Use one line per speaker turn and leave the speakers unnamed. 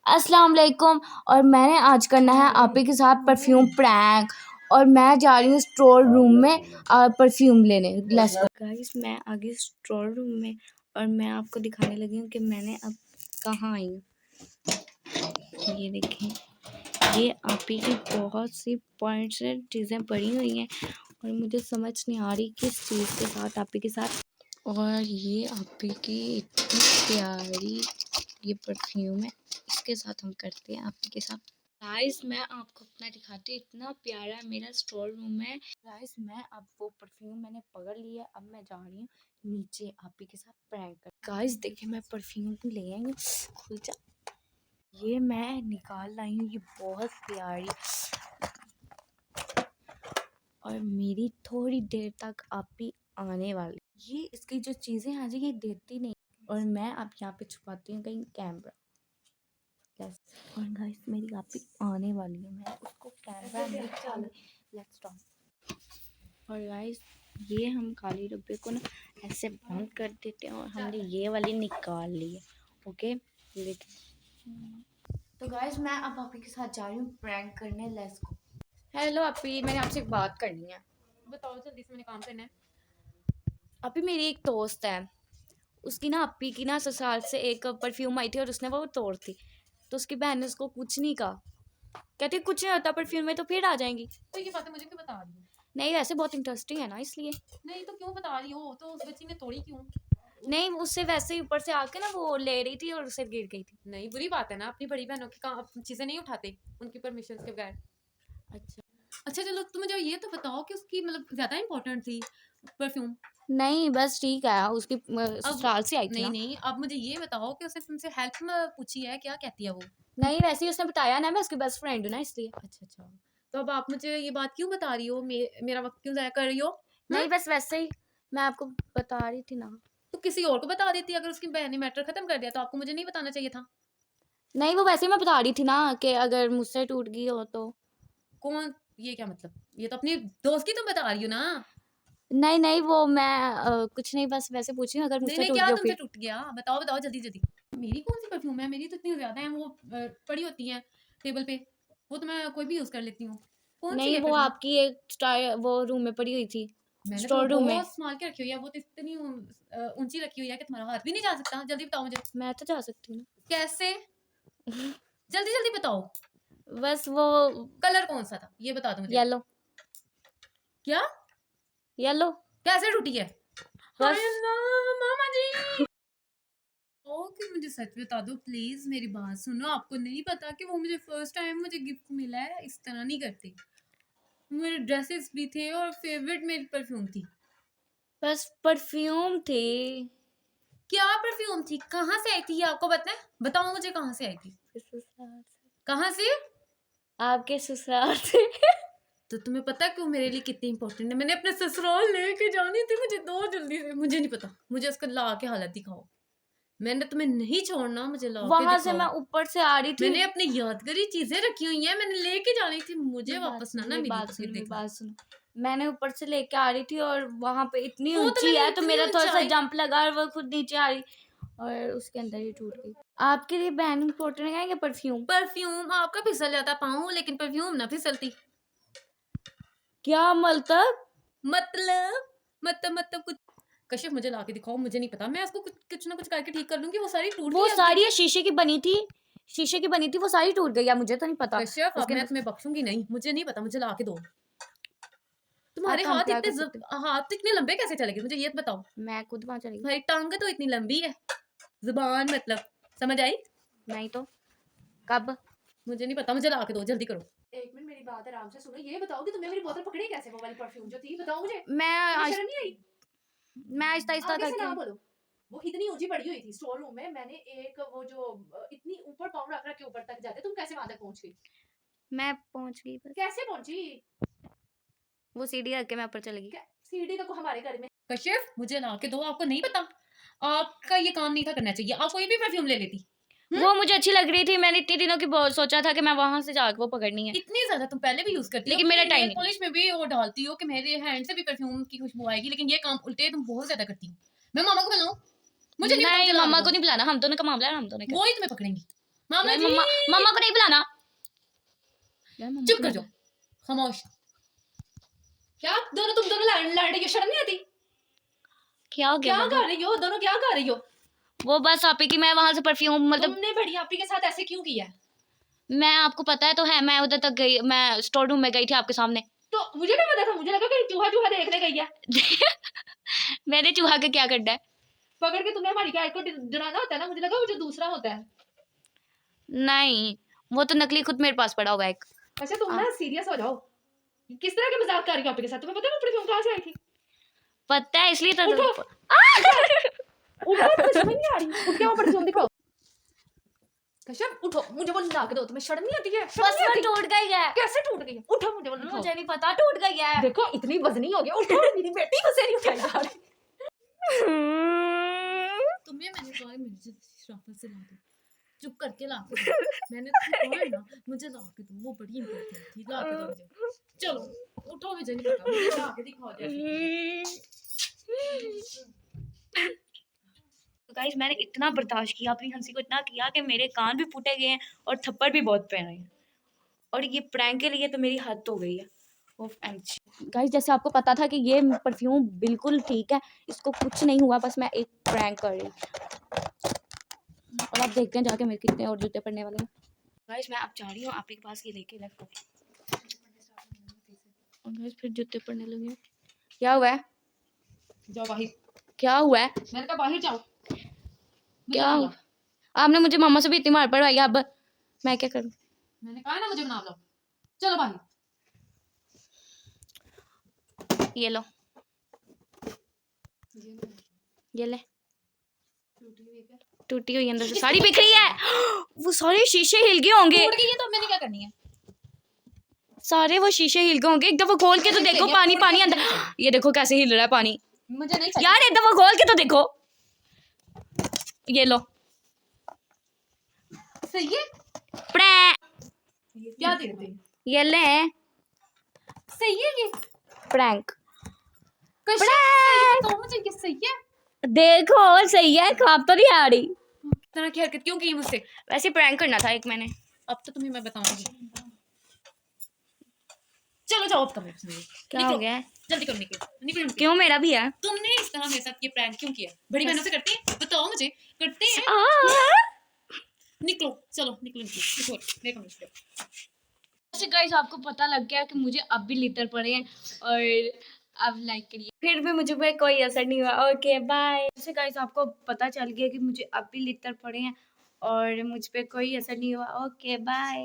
अस्सलाम वालेकुम। और मैंने आज करना है आपी के साथ परफ्यूम प्रैंक। और मैं जा रही हूँ स्टोर रूम में परफ्यूम लेने। लेट्स गो गाइस, मैं आ गई स्टोर रूम में और मैं आपको दिखाने लगी हूँ कि मैंने अब कहाँ आई हूँ। ये देखें, ये आपी की बहुत सी पॉइंट्स चीज़ें पड़ी हुई हैं और मुझे समझ नहीं आ रही किस चीज़ के साथ आपी के साथ। और ये आपी की इतनी प्यारी ये परफ्यूम है, इसके साथ हम करते हैं आपी के साथ। गाइस, मैं आपको अपना दिखाती हूँ, इतना प्यारा मेरा स्टोर रूम है। गाइस, मैं अब वो परफ्यूम मैंने पकड़ लिया, अब मैं जा रही हूँ नीचे आपी के साथ प्रैंक कर। गाइस देखिए, मैं परफ्यूम ले आई हूँ, खुल जा। ये मैं निकाल लाई हूँ, ये बहुत प्यारी। और मेरी थोड़ी देर तक आपी आने वाली। ये इसकी जो चीज़ें हैं ये देती नहीं। और मैं अब यहाँ पे छुपाती हूँ कहीं कैमरा। और गाइस, मेरी आपी आने वाली है, मैं उसको कैमरा में लेट्स स्टॉप। और गाइस, ये हम खाली डब्बे को ना ऐसे बंद कर देते हैं और हमने ये वाली निकाल ली है। ओके, तो गाइस, मैं अब आपी के साथ जा रही हूँ प्रैंक करने। Let's go. हेलो आपी, मैंने आपसे एक बात करनी है।
बताओ जल्दी से, मैंने काम करना है।
आपी, मेरी एक दोस्त है, उसकी ना आपी की ना ससुराल से एक परफ्यूम आई थी और उसने वो तोड़ थी। तो उसकी बहन ने उसको कुछ नहीं कहा, कहती कुछ नहीं होता परफ्यूम में, तो फिर आ जाएंगी।
तो ये बातें मुझे क्यों बता रही हो?
नहीं, वैसे बहुत इंटरेस्टिंग है ना, इसलिए।
नहीं तो क्यों बता रही हो? तो उस बच्ची ने तोड़ी क्यों?
नहीं, उससे वैसे ही ऊपर से आके ना वो ले रही थी और उससे गिर गई थी।
नहीं, बुरी बात है ना, अपनी बड़ी बहनों की काम चीजें नहीं उठाते उनकी परमिशन के बगैर।
अच्छा
अच्छा चलो, तुम मुझे ये तो बताओ कि उसकी मतलब ज्यादा इंपॉर्टेंट थी परफ्यूम?
नहीं, बस ठीक है, उसकी
अब
ससुराल से आई थी
नहीं
ना।
नहीं, अब मुझे ये बताओ कि उसने तुमसे हेल्प पूछी है? क्या कहती है वो?
नहीं, वैसे ही उसने बताया ना, मैं उसकी बेस्ट फ्रेंड हूँ ना, इसलिए।
अच्छा अच्छा, तो अब आप मुझे ये बात क्यों बता रही हो? मेरा वक्त क्यों जाया कर रही हो?
नहीं, बस वैसे ही मैं आपको बता रही थी ना।
तो किसी और को बता देती। अगर उसकी बहन ने मैटर खत्म कर दिया तो आपको मुझे नहीं बताना चाहिए था।
नहीं, वो वैसे ही मैं बता रही थी ना कि अगर मुझसे टूट गई हो तो।
कौन? ये क्या मतलब? ये तो अपनी दोस्त की तुम बता रही हो ना।
नहीं नहीं, वो मैं कुछ नहीं, बस वैसे पूछ रही हूँ अगर
नहीं
मुझसे
नहीं,
टूट
क्या
गई हो
तुमसे
फिर।
टूट गया? बताओ बताओ जल्दी जल्दी। मेरी कौन सी परफ्यूम है? मेरी तो इतनी ज्यादा है, वो पड़ी होती है टेबल पे, वो तो मैं कोई भी यूज कर लेती हूँ। कौन सी
नहीं,
है
वो
परफ्यूम?
आपकी एक वो रूम में पड़ी हुई थी,
मैंने तो वो
स्टोर रूम में।
बहुत संभाल के रखी हुई है, वो तो इतनी ऊंची रखी हुई है कि तुम्हारा हाथ भी नहीं जा सकता। जल्दी बताओ मुझे।
मैं तो जा सकती हूँ
कैसे?
ना।
जल्दी जल्दी बताओ।
बस वो
कलर कौन सा था ये बता दो मुझे।
येलो।
क्या?
येलो।
कैसे टूटी है?
बस।
हाय अल्लाह, मामा जी। ओके, मुझे सच बता दो प्लीज, मेरी बात सुनो। आपको नहीं पता कि वो मुझे फर्स्ट टाइम मुझे गिफ्ट मिला है? इस तरह नहीं करते। मेरे ड्रेसेस भी थे और फेवरेट मेरी परफ्यूम थी।
बस परफ्यूम थी।
क्या परफ्यूम थी? कहाँ से आई थी ये आपको पता है? बताओ मुझे, कहाँ से आई थी?
ससुराल से।
कहाँ से?
आपके ससुराल से।
तो तुम्हें पता है कि वो मेरे लिए कितनी इंपॉर्टेंट है? मैंने अपने ससुराल लेके जानी थी, मुझे दो जल्दी से। मुझे नहीं पता, मुझे उसका ला के हालत दिखाओ। मैंने तुम्हें नहीं छोड़ना, मुझे ला के
वहां से
दिखाओ।
मैं ऊपर से आ रही थी।
मैंने अपनी यादगारी चीजें रखी हुई हैं, मैंने लेके जानी थी। मुझे
मेरी बात
वापस
सुनो,
ना
मेरी
मिली
बात
तो
सुनो,
फिर
मेरी
देखना।
बात सुनो। मैंने ऊपर से लेके आ रही थी और वहां पे इतनी
वो तो
ऊंची
मैंने
है तो
इतनी
मेरा थोड़ा सा
ऊंचाई।
जंप लगा और वो खुद नीचे आ रही और उसके अंदर ही टूट गई। आपके लिए बहन इम्पोर्टेंट है क्या परफ्यूम?
परफ्यूम आपका फिसल जाता पाऊँ, लेकिन परफ्यूम ना फिसलती।
क्या मतलब?
मतलब कुछ। कशिश, मुझे ला के दिखाओ, मुझे नहीं पता। मैं उसको कुछ ना कुछ करके ठीक कर लूंगी। वो सारी टूट
वो
गई आपकी।
साड़ी शीशे की बनी थी, शीशे की बनी थी, वो सारी टूट गई है, मुझे तो नहीं पता
कश्यप, अब
उसके
मैं
अंदर।
तुम्हें बख्शूंगी नहीं, मुझे नहीं पता, मुझे ला के दो। तुम्हारे
आप हम
हाथ
क्या
इतने
कर सकते हैं?
हाथ इतने लंबे कैसे चले गए? मुझे ये बताओ।
मैं खुद वहां चली गई।
तुम्हारी टांग तो इतनी लंबी है। जुबान मतलब, समझ आई?
नहीं तो कब?
मुझे नहीं पता, मुझे ला के दो, जल्दी करो। एक मिनट, मेरी बात आराम से सुनो। ये बताओ कि तुमने मेरी बोतल पकड़ी कैसे? वो वाली परफ्यूम जो थी, बताओ मुझे। तुम्हें शर्म नहीं आई?
मैं आहिस्ता आहिस्ता
आगे से
करके
ना बोलो। वो इतनी ऊंची पड़ी हुई थी स्टोर रूम में। मैंने एक वो जो इतनी ऊपर पाँव रख रख के ऊपर तक जाते, तुम कैसे वहां तक पहुंच गई?
मैं पहुंच गई बस।
कैसे पहुंची?
वो सीढ़ी रख के मैं ऊपर चली गई।
सीढ़ी तो हमारे घर में। कशिफ, मुझे ला के दो। आपको नहीं पता, आपका ये काम नहीं था करना चाहिए। आप कोई भी परफ्यूम ले लेती।
वो मुझे अच्छी लग रही थी, मैंने इतने दिनों की बहुत सोचा था कि मैं वहां से जाकर वो पकड़नी है।
इतनी ज्यादा तुम पहले भी यूज करती हो,
लेकिन मेरा टाइम
नेल
नहीं।
पॉलिश में भी वो डालती हो कि मेरे हैंड से भी परफ्यूम की खुशबू आएगी, लेकिन ये काम उल्टे तुम बहुत ज्यादा करती हो। मैं मामा को बुलाऊं? मुझे नहीं पता,
नहीं,
चला
मम्मा
दो।
को नहीं बुलाना, हम दोनों का मामला है, हम दोनों
वो ही तुम्हें पकड़ेंगी। मामा जी
मम्मा मम्मा को नहीं बुलाना। यार, मम्मा
चुप
को
कर
नहीं
जाओ, खामोश। क्या दोनों तुम दोनों लड़ रही हो? शर्म नहीं आती?
क्या हो गया
क्या
बाबू?
कर रही हो दोनों, क्या कर रही हो?
वो बस आपी की, मैं वहां से परफ्यूम मतलब
तुमने बड़ी आपी के साथ ऐसे क्यों किया है?
मैं, आपको पता है तो है, मैं उधर तक गई, मैं स्टोर रूम में गई थी आपके सामने।
तो मुझे क्या पता था, मुझे लगा कि चूहा चूहा देखने गई है।
मैंने चूहा का क्या करना है?
पकड़ के तुम्हें हमारी गाय को डराना होता है ना, मुझे लगा वो जो दूसरा होता है।
नहीं, वो तो नकली खुद मेरे पास पड़ा हुआ है एक।
अच्छा तुम ना सीरियस हो जाओ। किस तरह के मजाक कर रही हो आपके साथ? तुम्हें पता है मैं परफ्यूम कहाँ से आई थी?
पता है, इसलिए तो
उठो। उठो, तुम्हें समझ नहीं आ रही? उठ के वो परफ्यूम दिखाओ। कश्यप उठो, मुझे वो ला के दो। तुम्हें शर्म नहीं आती है? शर्म
बस
नहीं
वो
आती?
टूट गई है।
कैसे टूट गई है? उठो, मुझे वो दिखाओ।
मुझे नहीं पता, टूट गई है।
देखो इतनी वजनी हो गई। उठो, मेरी बेटी को से नहीं उठाई जा रही। तुम्हें मैंने कहा मुझे शराफत से ला दो, चुप करके ला के दो। मैंने तुम्हें कहा है ना मुझे ला के दो, वो बड़ी इंपॉर्टेंट थी, ला के दो मुझे। चलो उठो, मुझे नहीं पता, मुझे ला के दिखाओ जैसे।
तो गाइस, मैंने इतना बर्दाश्त किया अपनी हंसी को, इतना किया कि मेरे कान भी फूटे गए हैं और थप्पड़ भी बहुत पड़ रहे हैं, और ये प्रैंक के लिए तो मेरी हद हो गई है। गाइस, जैसे आपको पता था कि ये परफ्यूम बिल्कुल ठीक है, इसको कुछ नहीं हुआ, बस मैं एक प्रैंक कर रही हूँ। और आप देखते हैं जाके मेरे कितने और जूते पड़ने वाले हैं। गाइस, मैं अब जा रही हूँ आपके पास ये लेके, लेट्स गो। और गाइस, फिर जूते पड़ने लगे हैं। क्या हुआ है?
जाओ बाहर।
क्या हुआ है?
मैंने कहा बाहर जाओ।
क्या हुआ? आपने मुझे मम्मा से भी इतनी मार पड़वाई, अब मैं क्या करूँ?
मैंने कहा ना मुझे बना लो। चलो बाहर।
ये लो, ये ले। टूटी हुई अंदर से साड़ी बिखरी है। वो सारे शीशे हिल गए होंगे।
टूट गई है तो मैंने क्या करनी है?
सारे वो शीशे हिल गए होंगे, एक दफा खोल के तो देखो, पानी पानी अंदर। ये देखो कैसे हिल रहा है पानी।
मुझे नहीं चाहिए
यार, एक दफा खोल के तो देखो। ये लो।
सही है।
प्रैंक।
क्या देखते हैं?
ये ले।
सही है ये
प्रैंक।
तो मुझे ये सही है।
देखो सही है, खाप तो नहीं आ रही।
तरह की हरकत क्यों की मुझसे?
वैसे प्रैंक करना था एक मैंने।
अब तो तुम्हें मैं बताऊंगी। चलो जाओ अब कमरे से।
क्या हो गया है?
जल्दी करो, निकलो निकलो निकलो।
क्यों, मेरा भी है।
तुमने इस तरह मेरे साथ ये प्रैंक क्यों किया? बड़ी बहनों से करती है? बताओ मुझे, करते हैं? निकलो, चलो निकलो निकलो निकलो मेरे कमरे से।
गाइस, आपको पता लग गया कि मुझे अब भी लिटर पड़े हैं, और अब लाइक करिए, फिर भी मुझे पे कोई असर नहीं हुआ। Okay bye. जैसे गाइस, आपको पता चल गया कि मुझे अब भी लिटर पड़े हैं और मुझ पे कोई असर नहीं हुआ। Okay bye.